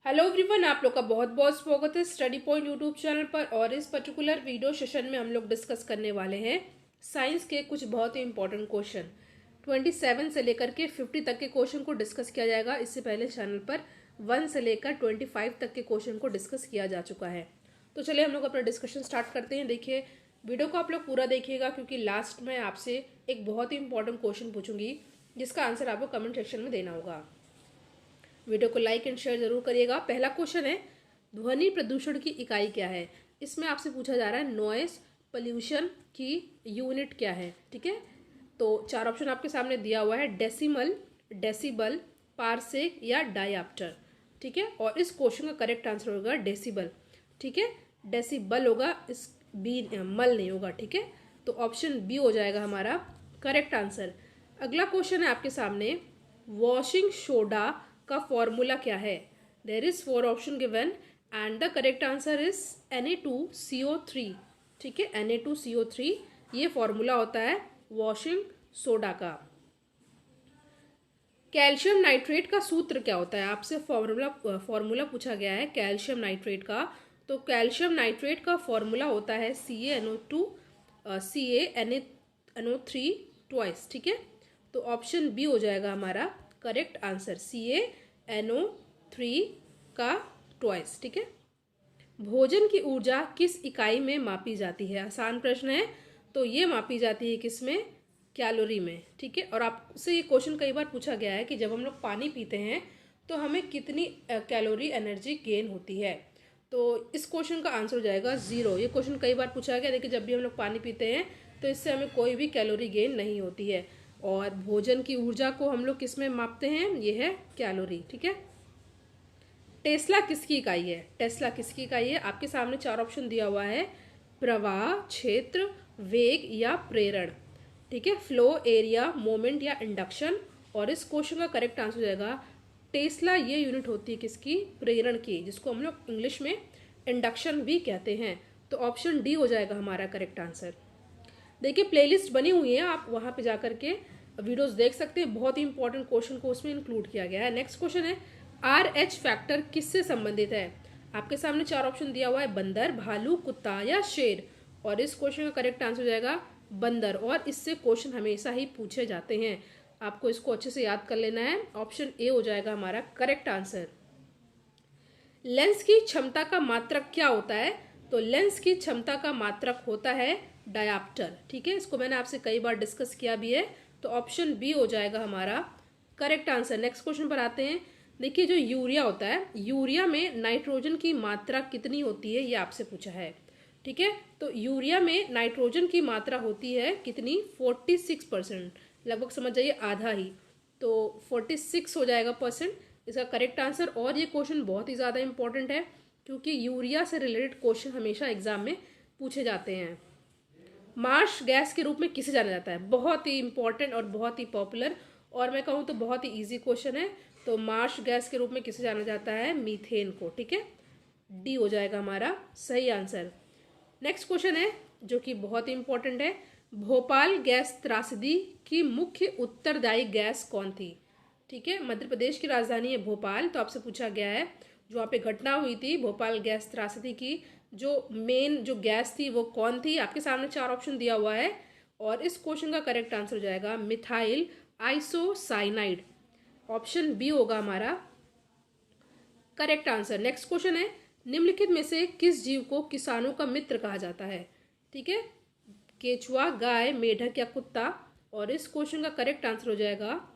Hello everyone, आप लोग का बहुत बहुत स्वागत है स्टडी पॉइंट यूट्यूब चैनल पर। और इस पर्टिकुलर वीडियो सेशन में हम लोग डिस्कस करने वाले हैं साइंस के कुछ बहुत ही इंपॉर्टेंट क्वेश्चन। 27 से लेकर के 50 तक के क्वेश्चन को डिस्कस किया जाएगा। इससे पहले चैनल पर 1 से लेकर 25 तक के क्वेश्चन को डिस्कस किया जा चुका है। तो चलिए हम लोग अपना डिस्कशन स्टार्ट करते हैं। देखिए, वीडियो को आप लोग पूरा देखिएगा क्योंकि लास्ट में आपसे एक बहुत ही इंपॉर्टेंट क्वेश्चन पूछूंगी जिसका आंसर आपको कमेंट सेक्शन में देना होगा। वीडियो को लाइक एंड शेयर जरूर करिएगा। पहला क्वेश्चन है, ध्वनि प्रदूषण की इकाई क्या है। इसमें आपसे पूछा जा रहा है नॉइस पोल्यूशन की यूनिट क्या है। ठीक है, तो 4 ऑप्शन आपके सामने दिया हुआ है, डेसिमल, डेसिबल, पारसेक या डायप्टर। ठीक है, और इस क्वेश्चन का करेक्ट आंसर होगा डेसिबल। ठीक है, डेसिबल होगा, इस बी मल नहीं होगा। ठीक है, तो ऑप्शन बी हो जाएगा हमारा करेक्ट आंसर। अगला क्वेश्चन है आपके सामने, वॉशिंग सोडा का फॉर्मूला क्या है। There is 4 option given and the correct answer is Na2CO3। ठीक है, Na2CO3 ये फॉर्मूला होता है वॉशिंग सोडा का। कैल्शियम नाइट्रेट का सूत्र क्या होता है, आपसे फॉर्मूला पूछा गया है कैल्शियम नाइट्रेट का। तो कैल्शियम नाइट्रेट का फॉर्मूला होता है CaNO2 CaNO3 ट्वाइस। ठीक है, तो ऑप्शन बी हो जाएगा हमारा करेक्ट आंसर, CaNO3 का ट्वाइस। ठीक है, भोजन की ऊर्जा किस इकाई में मापी जाती है। आसान प्रश्न है, तो ये मापी जाती है किस में, कैलोरी में। ठीक है, और आपसे ये क्वेश्चन कई बार पूछा गया है कि जब हम लोग पानी पीते हैं तो हमें कितनी कैलोरी एनर्जी गेन होती है। तो इस क्वेश्चन का आंसर हो जाएगा 0। ये क्वेश्चन कई बार पूछा गया। देखिए, जब भी हम लोग पानी पीते हैं तो इससे हमें कोई भी कैलोरी गेन नहीं होती है। और भोजन की ऊर्जा को हम लोग किस में मापते हैं, ये है कैलोरी। ठीक है, टेस्ला किसकी इकाई है। टेस्ला किसकी इकाई है, आपके सामने 4 ऑप्शन दिया हुआ है, प्रवाह, क्षेत्र, वेग या प्रेरण। ठीक है, फ्लो, एरिया, मोमेंट या इंडक्शन। और इस क्वेश्चन का करेक्ट आंसर हो जाएगा टेस्ला। ये यूनिट होती है किसकी, प्रेरण की, जिसको हम लोग इंग्लिश में इंडक्शन भी कहते हैं। तो ऑप्शन डी हो जाएगा हमारा करेक्ट आंसर। देखिए, प्लेलिस्ट बनी हुई है, आप वहाँ पे जाकर के वीडियोस देख सकते हैं। बहुत ही इंपॉर्टेंट क्वेश्चन को उसमें इंक्लूड किया गया है। नेक्स्ट क्वेश्चन है, RH फैक्टर किससे संबंधित है। आपके सामने 4 ऑप्शन दिया हुआ है, बंदर, भालू, कुत्ता या शेर। और इस क्वेश्चन का करेक्ट आंसर हो जाएगा बंदर। और इससे क्वेश्चन हमेशा ही पूछे जाते हैं, आपको इसको अच्छे से याद कर लेना है। ऑप्शन ए हो जाएगा हमारा करेक्ट आंसर। लेंस की क्षमता का मात्रक क्या होता है। तो लेंस की क्षमता का मात्रक होता है डायप्टर। ठीक है, इसको मैंने आपसे कई बार डिस्कस किया भी है। तो ऑप्शन बी हो जाएगा हमारा करेक्ट आंसर। नेक्स्ट क्वेश्चन पर आते हैं। देखिए, जो यूरिया होता है, यूरिया में नाइट्रोजन की मात्रा कितनी होती है, ये आपसे पूछा है। ठीक है, तो यूरिया में नाइट्रोजन की मात्रा होती है कितनी, 46%। लगभग समझ जाइए आधा ही, तो 46 हो जाएगा परसेंट इसका करेक्ट आंसर। और ये क्वेश्चन बहुत ही ज़्यादा इंपॉर्टेंट है क्योंकि यूरिया से रिलेटेड क्वेश्चन हमेशा एग्जाम में पूछे जाते हैं। मार्श गैस के रूप में किसे जाना जाता है, बहुत ही इंपॉर्टेंट और बहुत ही पॉपुलर, और मैं कहूँ तो बहुत ही इजी क्वेश्चन है। तो मार्श गैस के रूप में किसे जाना जाता है, मीथेन को। ठीक है, डी हो जाएगा हमारा सही आंसर। नेक्स्ट क्वेश्चन है जो कि बहुत ही इंपॉर्टेंट है, भोपाल गैस त्रासदी की मुख्य उत्तरदायी गैस कौन थी। ठीक है, मध्य प्रदेश की राजधानी है भोपाल। तो आपसे पूछा गया है, जो वहाँ पे घटना हुई थी भोपाल गैस त्रासदी की, जो मेन जो गैस थी वो कौन थी। आपके सामने 4 ऑप्शन दिया हुआ है और इस क्वेश्चन का करेक्ट आंसर हो जाएगा मिथाइल आइसोसाइनाइड। ऑप्शन बी होगा हमारा करेक्ट आंसर। नेक्स्ट क्वेश्चन है, निम्नलिखित में से किस जीव को किसानों का मित्र कहा जाता है। ठीक है, केचुआ, गाय, मेढक या कुत्ता। और इस क्वेश्चन का करेक्ट आंसर हो जाएगा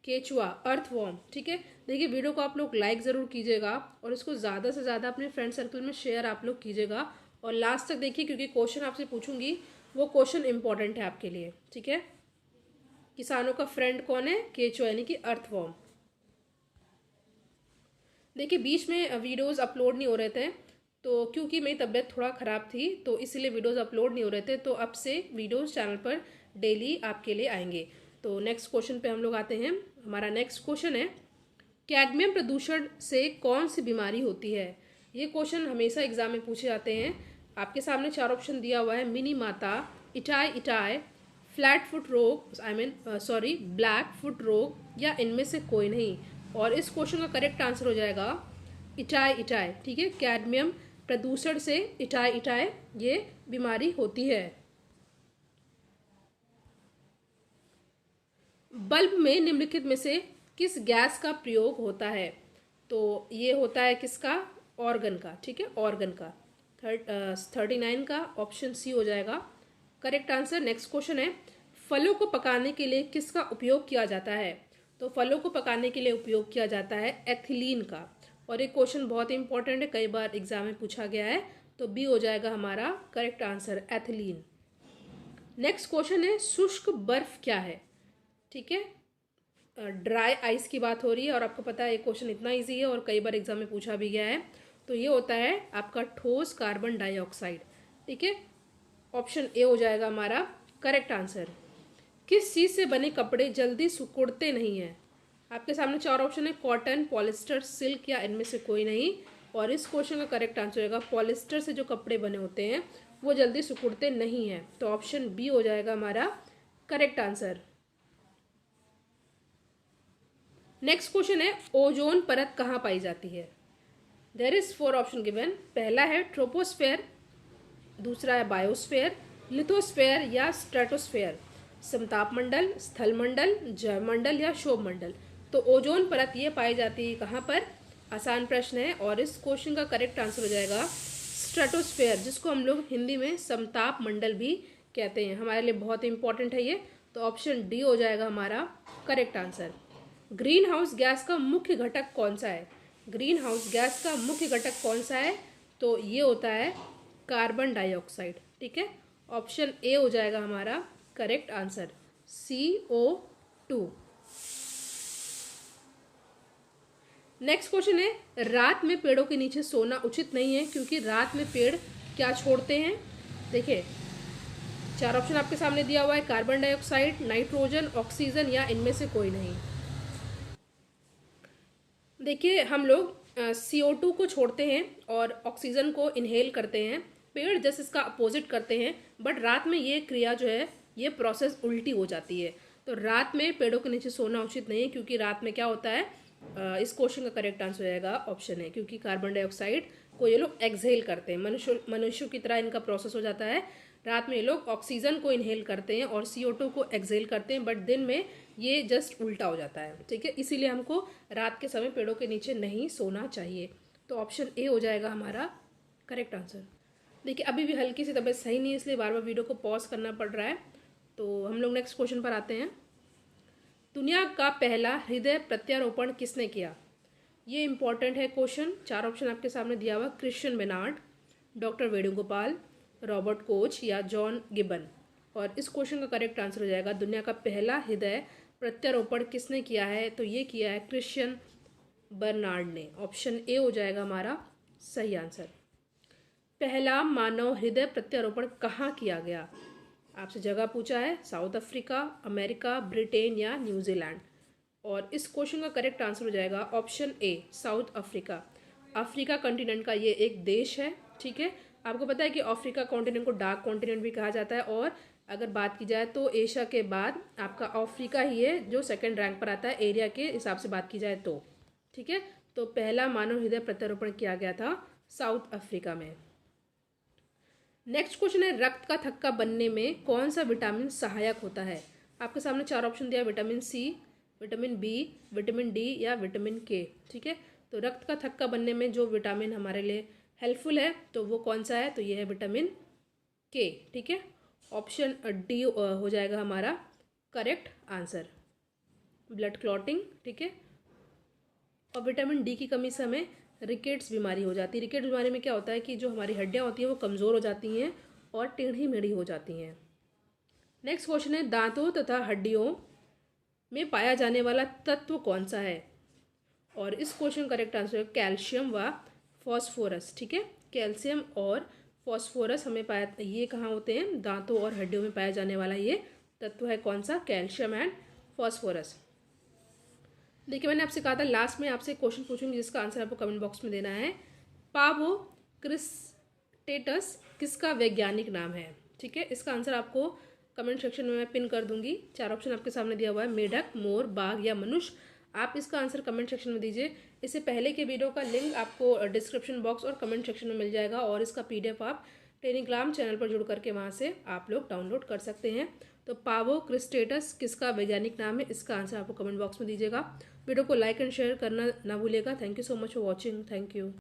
केचुआ, अर्थवॉर्म। ठीक है, देखिए, वीडियो को आप लोग लाइक ज़रूर कीजिएगा और इसको ज़्यादा से ज़्यादा अपने फ्रेंड सर्कल में शेयर आप लोग कीजिएगा। और लास्ट तक देखिए क्योंकि क्वेश्चन आपसे पूछूंगी वो क्वेश्चन इंपॉर्टेंट है आपके लिए। ठीक है, किसानों का फ्रेंड कौन है, केचुआ यानी कि अर्थवॉर्म। देखिए, बीच में वीडियोस अपलोड नहीं हो रहे थे, तो क्योंकि मेरी तबीयत थोड़ा ख़राब थी तो इसीलिए वीडियोस अपलोड नहीं हो रहे थे। तो अब से वीडियोस चैनल पर डेली आपके लिए आएंगे। तो नेक्स्ट क्वेश्चन पे हम लोग आते हैं। हमारा नेक्स्ट क्वेश्चन है, कैडमियम प्रदूषण से कौन सी बीमारी होती है। ये क्वेश्चन हमेशा एग्जाम में पूछे जाते हैं। आपके सामने 4 ऑप्शन दिया हुआ है, मिनी माता, इटाई इटाई, फ्लैट फुट रोग, ब्लैक फुट रोग या इनमें से कोई नहीं। और इस क्वेश्चन का करेक्ट आंसर हो जाएगा इटाई इटाई, ठीक है, कैडमियम प्रदूषण से इटाई इटाई ये बीमारी होती है। बल्ब में निम्नलिखित में से किस गैस का प्रयोग होता है? तो ये होता है किसका? ऑर्गन का, ठीक है, ऑर्गन का। 39 का ऑप्शन सी हो जाएगा करेक्ट आंसर। नेक्स्ट क्वेश्चन है, फलों को पकाने के लिए किसका उपयोग किया जाता है? तो फलों को पकाने के लिए उपयोग किया जाता है एथिलीन का। और ये क्वेश्चन बहुत ही इंपॉर्टेंट है, कई बार एग्जाम में पूछा गया है, तो बी हो जाएगा हमारा correct answer, ethylene. Next question है, शुष्क बर्फ क्या है? ठीक है, ड्राई आइस की बात हो रही है और आपको पता है ये क्वेश्चन इतना इजी है और कई बार एग्जाम में पूछा भी गया है। तो ये होता है आपका ठोस कार्बन डाइऑक्साइड, ठीक है। ऑप्शन ए हो जाएगा हमारा करेक्ट आंसर। किस चीज़ से बने कपड़े जल्दी सिकुड़ते नहीं हैं? आपके सामने 4 ऑप्शन है, कॉटन, पॉलिस्टर, सिल्क या इनमें से कोई नहीं। और इस क्वेश्चन का करेक्ट आंसर होगा पॉलिस्टर से जो कपड़े बने होते हैं वो जल्दी सिकुड़ते नहीं हैं। तो ऑप्शन बी हो जाएगा हमारा करेक्ट आंसर। नेक्स्ट क्वेश्चन है, ओजोन परत कहाँ पाई जाती है? There is 4 option given. पहला है ट्रोपोस्फेयर, दूसरा है बायोस्फेयर, लिथोस्फेयर या स्ट्रेटोस्फेयर, समताप मंडल, स्थल मंडल, जैवमंडल या शोभ मंडल। तो ओजोन परत ये पाई जाती है कहाँ पर? आसान प्रश्न है और इस क्वेश्चन का करेक्ट आंसर हो जाएगा स्ट्रेटोस्फेयर, जिसको हम लोग हिंदी में समताप मंडल भी कहते हैं। हमारे लिए बहुत इंपॉर्टेंट है ये। तो ऑप्शन डी हो जाएगा हमारा correct answer. Green house gas का मुख्य घटक कौन सा है? ग्रीन हाउस गैस का मुख्य घटक कौन सा है? तो ये होता है कार्बन डाइऑक्साइड, ठीक है। ऑप्शन ए हो जाएगा हमारा correct answer, CO2। Next question है, रात में पेड़ों के नीचे सोना उचित नहीं है क्योंकि रात में पेड़ क्या छोड़ते हैं? देखिए 4 ऑप्शन आपके सामने दिया हुआ है, कार्बन डाइऑक्साइड, नाइट्रोजन, ऑक्सीजन या इनमें से कोई नहीं। देखिए हम लोग CO2 को छोड़ते हैं और ऑक्सीजन को इनहेल करते हैं, पेड़ जस्ट इसका अपोजिट करते हैं। बट रात में ये क्रिया जो है ये प्रोसेस उल्टी हो जाती है। तो रात में पेड़ों के नीचे सोना उचित नहीं है क्योंकि रात में क्या होता है, इस क्वेश्चन का करेक्ट आंसर हो जाएगा ऑप्शन है, क्योंकि कार्बन डाइऑक्साइड को ये लोग एक्सहेल करते हैं। मनुष्यों की तरह इनका प्रोसेस हो जाता है। रात में ये लोग ऑक्सीजन को इनहेल करते हैं और CO2 को एक्सहेल करते हैं, बट दिन में ये जस्ट उल्टा हो जाता है, ठीक है। इसीलिए हमको रात के समय पेड़ों के नीचे नहीं सोना चाहिए। तो ऑप्शन ए हो जाएगा हमारा करेक्ट आंसर। देखिए अभी भी हल्की सी तबीयत सही नहीं है, इसलिए बार बार वीडियो को पॉज करना पड़ रहा है। तो हम लोग नेक्स्ट क्वेश्चन पर आते हैं। दुनिया का पहला हृदय प्रत्यारोपण किसने किया? ये इंपॉर्टेंट है क्वेश्चन। 4 ऑप्शन आपके सामने दिया हुआ, Christian Bernard, doctor Venugopal, Robert Koch या जॉन गिबन। और इस क्वेश्चन का करेक्ट आंसर हो जाएगा दुनिया का पहला हृदय प्रत्यारोपण किसने किया है? तो ये किया है क्रिश्चियन बर्नार्ड ने। ऑप्शन ए हो जाएगा हमारा सही आंसर। पहला मानव हृदय प्रत्यारोपण कहाँ किया गया? आपसे जगह पूछा है, साउथ अफ्रीका, अमेरिका, ब्रिटेन या न्यूजीलैंड। और इस क्वेश्चन का करेक्ट आंसर हो जाएगा option A, south Africa. Africa continent का ये एक देश है, ठीक है। आपको पता है कि अफ्रीका कॉन्टिनेंट को डार्क कॉन्टिनेंट भी कहा जाता है। और अगर बात की जाए तो एशिया के बाद आपका अफ्रीका ही है जो सेकंड रैंक पर आता है एरिया के हिसाब से बात की जाए तो, ठीक है। तो पहला मानव हृदय प्रत्यारोपण किया गया था साउथ अफ्रीका में। नेक्स्ट क्वेश्चन है, रक्त का थक्का बनने में कौन सा विटामिन सहायक होता है? आपके सामने 4 ऑप्शन दिया, vitamin C, vitamin B, vitamin D या विटामिन के, ठीक है। तो रक्त का थक्का बनने में जो विटामिन हमारे लिए हेल्पफुल है तो वो कौन सा है? तो ये है विटामिन के, ठीक है। ऑप्शन डी हो जाएगा हमारा करेक्ट आंसर, ब्लड क्लॉटिंग, ठीक है। और विटामिन डी की कमी से हमें रिकेट्स बीमारी हो जाती है। रिकेट्स बीमारी में क्या होता है कि जो हमारी हड्डियाँ होती हैं वो कमज़ोर हो जाती हैं और टेढ़ी मेढ़ी हो जाती हैं। नेक्स्ट क्वेश्चन है, दांतों तथा हड्डियों में पाया जाने वाला तत्व कौन सा है? और इस क्वेश्चन करेक्ट आंसर है कैल्शियम व फॉस्फोरस, ठीक है। कैल्शियम और फॉस्फोरस हमें पाया, ये कहाँ होते हैं? दांतों और हड्डियों में पाया जाने वाला ये तत्व है कौन सा? Calcium and phosphorus. देखिए मैंने आपसे कहा था लास्ट में आपसे क्वेश्चन पूछूंगी जिसका आंसर आपको कमेंट बॉक्स में देना है। पावो क्रिस्टेटस किसका वैज्ञानिक नाम है? ठीक है, इसका आंसर आपको कमेंट सेक्शन में मैं पिन कर दूंगी। 4 ऑप्शन आपके सामने दिया हुआ है, मेढक, मोर, बाघ या मनुष्य। आप इसका आंसर कमेंट सेक्शन में दीजिए। इससे पहले के वीडियो का लिंक आपको डिस्क्रिप्शन बॉक्स और कमेंट सेक्शन में मिल जाएगा, और इसका PDF आप टेलीग्राम चैनल पर जुड़ करके वहाँ से आप लोग डाउनलोड कर सकते हैं। तो पावो क्रिस्टेटस किसका वैज्ञानिक नाम है, इसका आंसर आपको कमेंट बॉक्स में दीजिएगा। वीडियो को लाइक एंड शेयर करना ना भूलिएगा। Thank you so much for watching. Thank you.